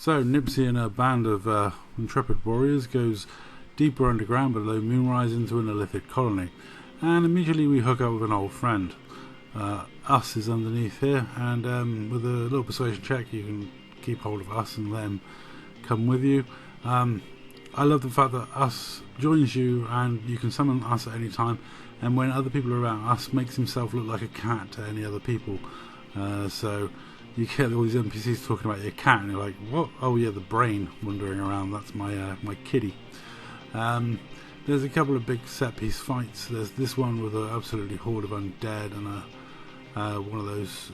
So Nipsy and a band of intrepid warriors goes deeper underground below Moonrise into an Illithid colony, and immediately we hook up with an old friend. Us is underneath here, and with a little persuasion check you can keep hold of us and let him come with you. I love the fact that us joins you and you can summon us at any time, and when other people are around, us makes himself look like a cat to any other people. So you get all these NPCs talking about your cat and you're like, what? Oh yeah, the brain wandering around, that's my kitty. There's a couple of big set piece fights. There's this one with an absolutely horde of undead and one of those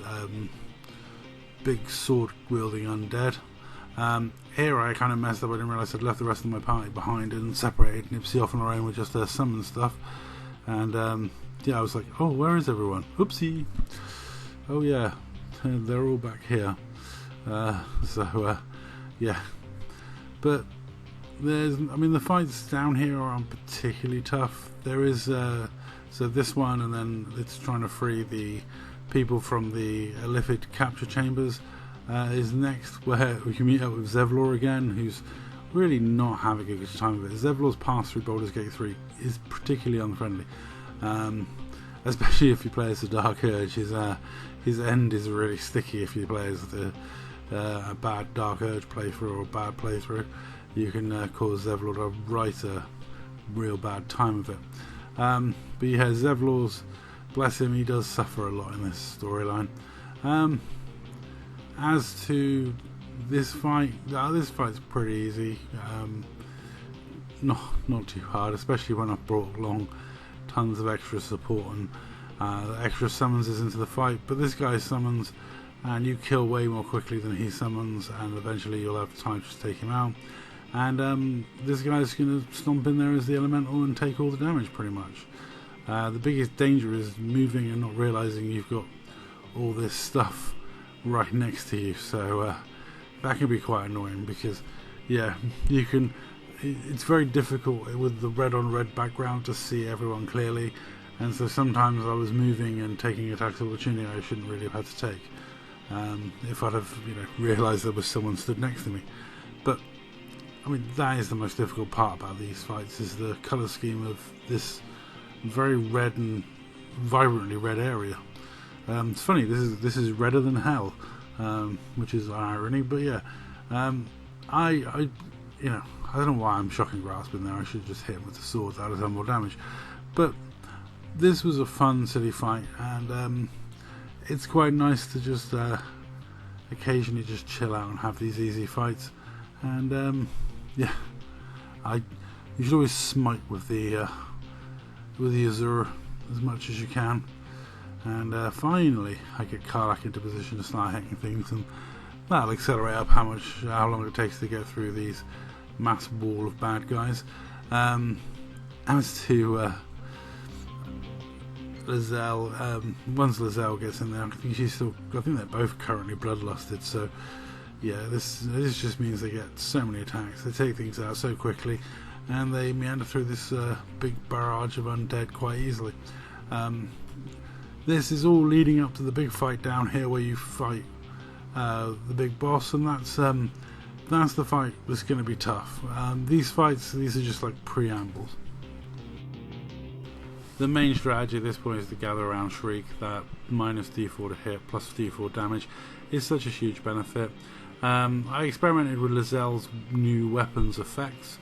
big sword wielding undead. Here I kind of messed up. I didn't realise I'd left the rest of my party behind and separated Nipsy off on her own with just her summon stuff. And yeah, I was like, oh, where is everyone? Oopsie. Oh yeah, they're all back here. Yeah. But the fights down here aren't particularly tough. There is so this one, and then it's trying to free the people from the Illithid capture chambers. Is next, where we can meet up with Zevlor again, who's really not having a good time of it. Zevlor's pass through Baldur's Gate 3 is particularly unfriendly, especially if you play as the Dark Urge. His end is really sticky if you play as a bad Dark Urge playthrough or a bad playthrough. You can cause Zevlor to write a real bad time of it. But yeah, Zevlor's, bless him, he does suffer a lot in this storyline. As to this fight, this fight's pretty easy. Not too hard, especially when I've brought along tons of extra support and extra summons into the fight. But this guy summons, and you kill way more quickly than he summons, and eventually you'll have time to take him out. And this guy's going to stomp in there as the elemental and take all the damage pretty much. The biggest danger is moving and not realising you've got all this stuff right next to you, so that can be quite annoying because yeah, it's very difficult with the red on red background to see everyone clearly, and so sometimes I was moving and taking attacks of opportunity I shouldn't really have had to take if I'd have realised there was someone stood next to me. But that is the most difficult part about these fights, is the colour scheme of this very red and vibrantly red area. It's funny, this is redder than hell, which is irony, but yeah, I don't know why I'm shocking grasping there. I should just hit him with the swords, that would have more damage. But this was a fun, silly fight, and it's quite nice to just occasionally just chill out and have these easy fights. And yeah, you should always smite with the Azure as much as you can. And finally I get Karlach into position to start hitting things, and that'll accelerate up how long it takes to get through these mass wall of bad guys. As to Lizelle, once Lizelle gets in there, I think they're both currently bloodlusted, so yeah, this just means they get so many attacks, they take things out so quickly, and they meander through this big barrage of undead quite easily. This is all leading up to the big fight down here where you fight the big boss, and that's the fight that's going to be tough. These are just like preambles. The main strategy at this point is to gather around Shriek. That minus D4 to hit plus D4 damage is such a huge benefit. I experimented with Lizelle's new weapons effects.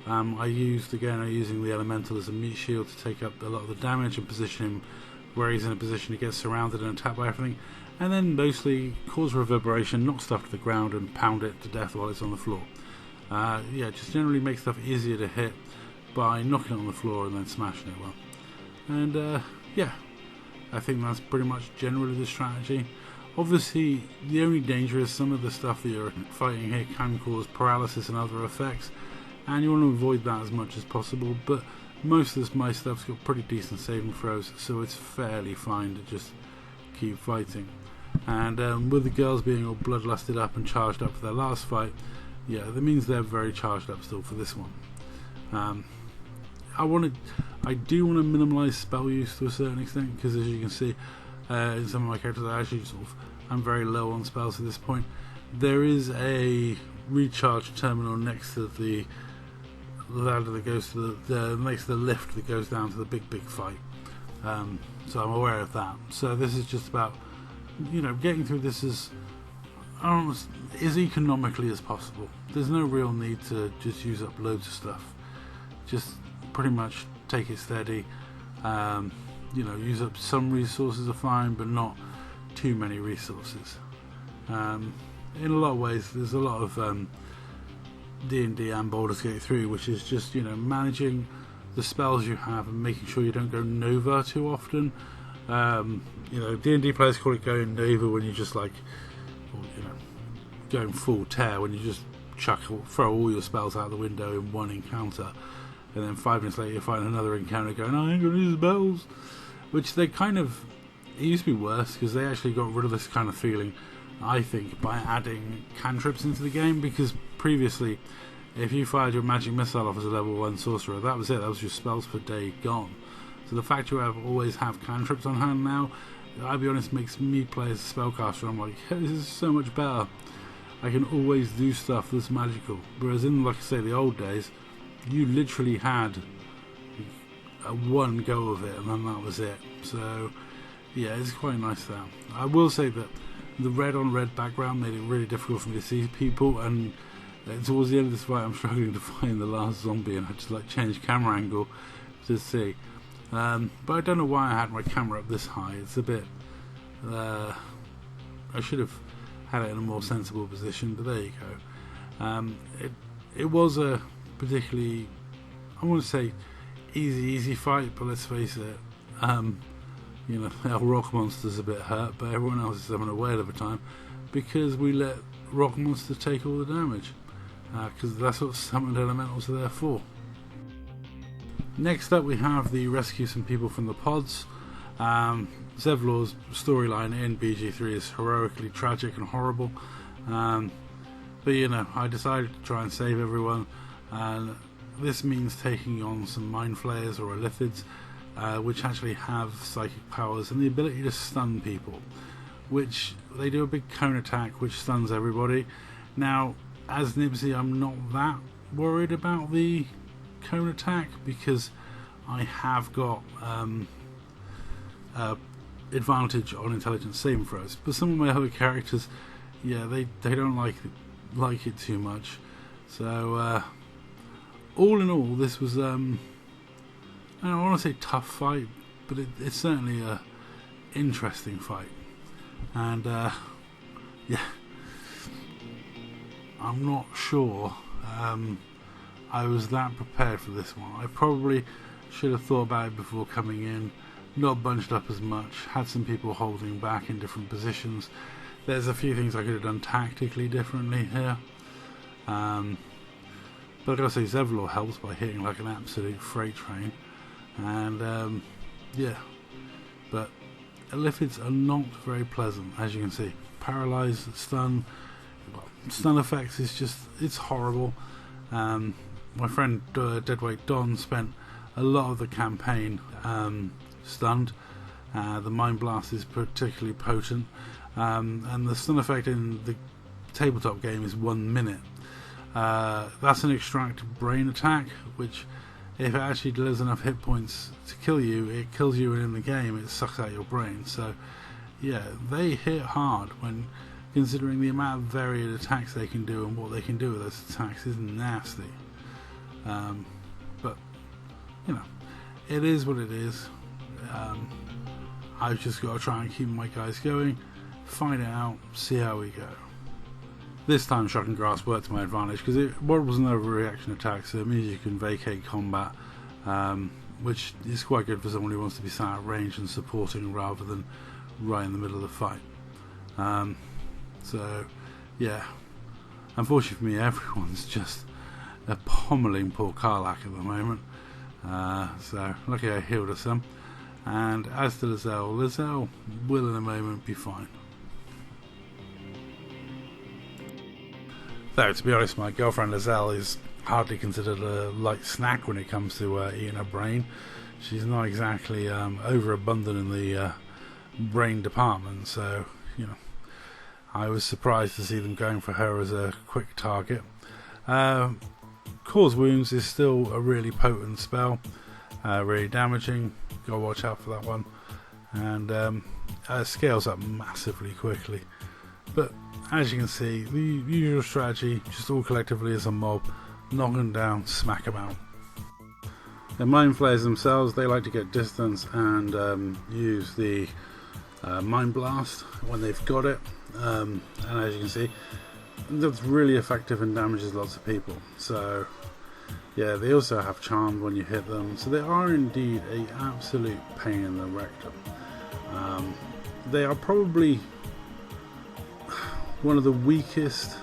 I'm using the elemental as a meat shield to take up a lot of the damage and position him where he's in a position to get surrounded and attacked by everything, and then mostly cause reverberation, knock stuff to the ground and pound it to death while it's on the floor. Just generally make stuff easier to hit by knocking it on the floor and then smashing it well. And I think that's pretty much generally the strategy. Obviously the only danger is some of the stuff that you're fighting here can cause paralysis and other effects, and you want to avoid that as much as possible, but most of my stuff's got pretty decent saving throws, so it's fairly fine to just keep fighting. And with the girls being all bloodlusted up and charged up for their last fight, yeah, that means they're very charged up still for this one. I do want to minimise spell use to a certain extent, because as you can see in some of my characters I'm very low on spells at this point. there is a recharge terminal next to the ladder that goes to the next to the lift that goes down to the big fight. So I'm aware of that. So this is just about, getting through this as economically as possible. There's no real need to just use up loads of stuff. Just pretty much take it steady. Use up some resources are fine, but not too many resources. In a lot of ways, there's a lot of D&D and Baldur's Gate 3, which is just managing the spells you have and making sure you don't go Nova too often. D&D players call it going Nova when you just going full tear, when you just throw all your spells out the window in one encounter, and then 5 minutes later you find another encounter going, I ain't gonna use spells, which they it used to be worse because they actually got rid of this kind of feeling, I think, by adding cantrips into the game, because previously if you fired your magic missile off as a level 1 sorcerer, that was it, that was your spells per day gone. So the fact you always have cantrips on hand now, I'll be honest, makes me play as a spellcaster. I'm like, hey, this is so much better. I can always do stuff that's magical. Whereas in, like I say, the old days, you literally had one go of it and then that was it. So yeah, it's quite nice there. I will say that the red on red background made it really difficult for me to see people, and towards the end of this fight I'm struggling to find the last zombie, and I just change camera angle to see. But I don't know why I had my camera up this high. It's a bit I should have had it in a more sensible position, but there you go. It was a particularly, I want to say, easy fight, but let's face it, our rock monster's a bit hurt, but everyone else is having a whale of a time because we let rock monster take all the damage, because that's what summoned elementals are there for. Next up we have the rescue some people from the pods. Zevlor's storyline in BG3 is heroically tragic and horrible, but I decided to try and save everyone, and this means taking on some mind flayers or elithids, which actually have psychic powers and the ability to stun people, which they do a big cone attack which stuns everybody. Now, as Nipsy, I'm not that worried about the cone attack because I have got advantage on intelligence saving throws, but some of my other characters, they don't like it too much. So all in all, this was I don't want to say tough fight, but it's certainly a interesting fight, and I'm not sure I was that prepared for this one. I probably should have thought about it before coming in, not bunched up as much, had some people holding back in different positions. There's a few things I could have done tactically differently here, but I gotta say, Zevlor helps by hitting like an absolute freight train, and but Eliphids are not very pleasant, as you can see. Paralyzed, stun effects is just, it's horrible. My friend Deadweight Don spent a lot of the campaign stunned. The Mind Blast is particularly potent, and the stun effect in the tabletop game is 1 minute. That's an extract brain attack, which if it actually delivers enough hit points to kill you, it kills you, and in the game it sucks out your brain. So yeah, they hit hard when considering the amount of varied attacks they can do, and what they can do with those attacks is nasty. But it is what it is. I've just got to try and keep my guys going, find it out, see how we go. This time Shock and Grasp worked to my advantage because it was an overreaction attack, so it means you can vacate combat, which is quite good for someone who wants to be sat at range and supporting rather than right in the middle of the fight. So yeah, unfortunately for me, everyone's just pommeling poor Karlak at the moment. So lucky I healed her some. And as to Lizelle will in a moment be fine. Though, to be honest, my girlfriend Lizelle is hardly considered a light snack when it comes to eating her brain. She's not exactly overabundant in the brain department, so I was surprised to see them going for her as a quick target. Cause Wounds is still a really potent spell, really damaging. Gotta watch out for that one. And scales up massively quickly. But as you can see, the usual strategy, just all collectively as a mob, knock them down, smack them out. The Mind Flayers themselves, they like to get distance and use the Mind Blast when they've got it. And as you can see, that's really effective and damages lots of people. So yeah, they also have Charmed when you hit them. So they are indeed an absolute pain in the rectum. They are probably one of the weakest,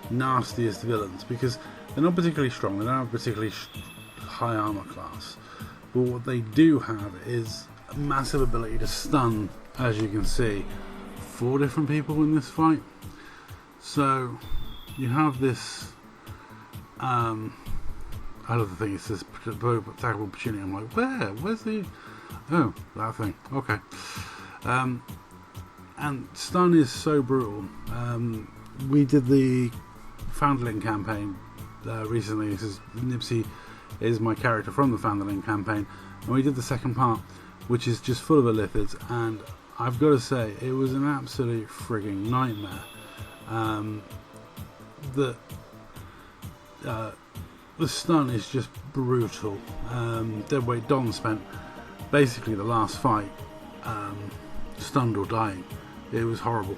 nastiest villains because they're not particularly strong, they don't have particularly high armor class, but what they do have is a massive ability to stun, as you can see, 4 different people in this fight. So you have this I love the thing, it says attackable opportunity. I'm like, where's the oh, that thing, okay. And stun is so brutal. We did the Foundling campaign recently, because Nipsy is my character from the Foundling campaign, and we did the second part, which is just full of Illithids, and I've got to say, it was an absolute frigging nightmare. The stun is just brutal. Deadweight Don spent basically the last fight stunned or dying. It was horrible.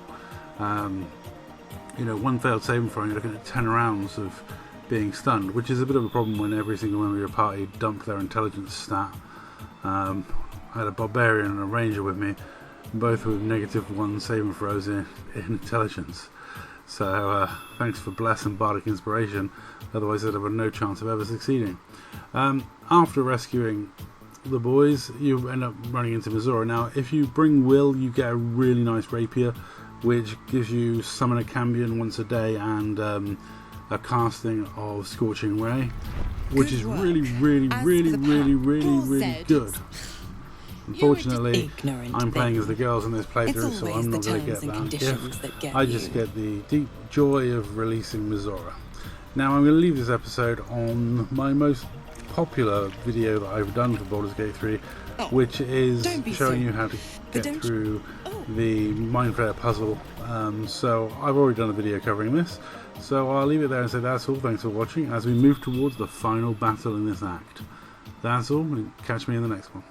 One failed saving throw, you're looking at 10 rounds of being stunned, which is a bit of a problem when every single member of your party dumped their intelligence stat. I had a barbarian and a ranger with me, both with -1 saving throws in intelligence. So thanks for Bless and Bardic Inspiration, otherwise I'd have no chance of ever succeeding. After rescuing the boys, you end up running into Misora. Now, if you bring Will, you get a really nice rapier, which gives you summon a Cambion once a day and a casting of Scorching Ray, which is really good. Unfortunately, I'm playing as the girls in this playthrough, so I'm not going to get that gift. I just get the deep joy of releasing Misora. Now, I'm going to leave this episode on my most popular video that I've done for Baldur's Gate 3, which is showing you how to get through the Mind Flayer puzzle. So I've already done a video covering this, so I'll leave it there and say that's all. Thanks for watching as we move towards the final battle in this act. That's all, and catch me in the next one.